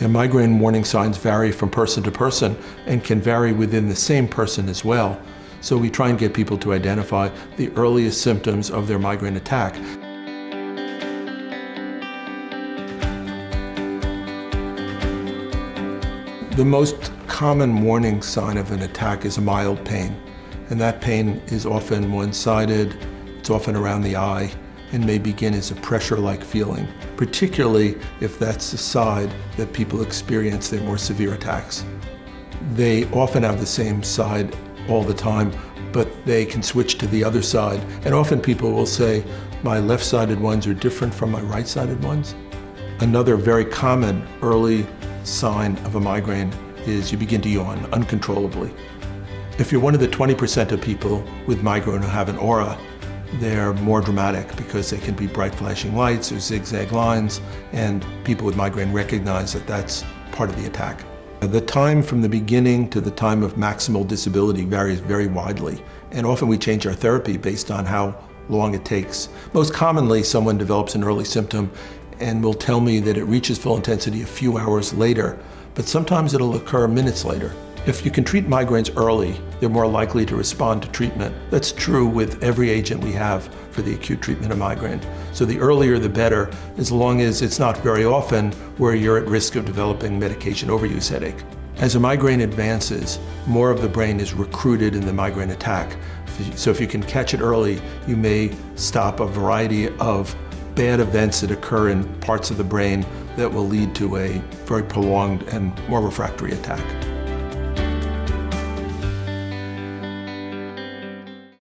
And migraine warning signs vary from person to person and can vary within the same person as well. So we try and get people to identify the earliest symptoms of their migraine attack. The most common warning sign of an attack is a mild pain. And that pain is often one-sided, it's often around the eye, and may begin as a pressure-like feeling, particularly if that's the side that people experience their more severe attacks. They often have the same side all the time, but they can switch to the other side. And often people will say, my left-sided ones are different from my right-sided ones. Another very common early sign of a migraine is you begin to yawn uncontrollably. If you're one of the 20% of people with migraine who have an aura, they're more dramatic because they can be bright flashing lights or zigzag lines, and people with migraine recognize that that's part of the attack. The time from the beginning to the time of maximal disability varies very widely, and often we change our therapy based on how long it takes. Most commonly, someone develops an early symptom and will tell me that it reaches full intensity a few hours later, but sometimes it'll occur minutes later. If you can treat migraines early, they're more likely to respond to treatment. That's true with every agent we have for the acute treatment of migraine. So the earlier the better, as long as it's not very often where you're at risk of developing medication overuse headache. As a migraine advances, more of the brain is recruited in the migraine attack. So if you can catch it early, you may stop a variety of bad events that occur in parts of the brain that will lead to a very prolonged and more refractory attack.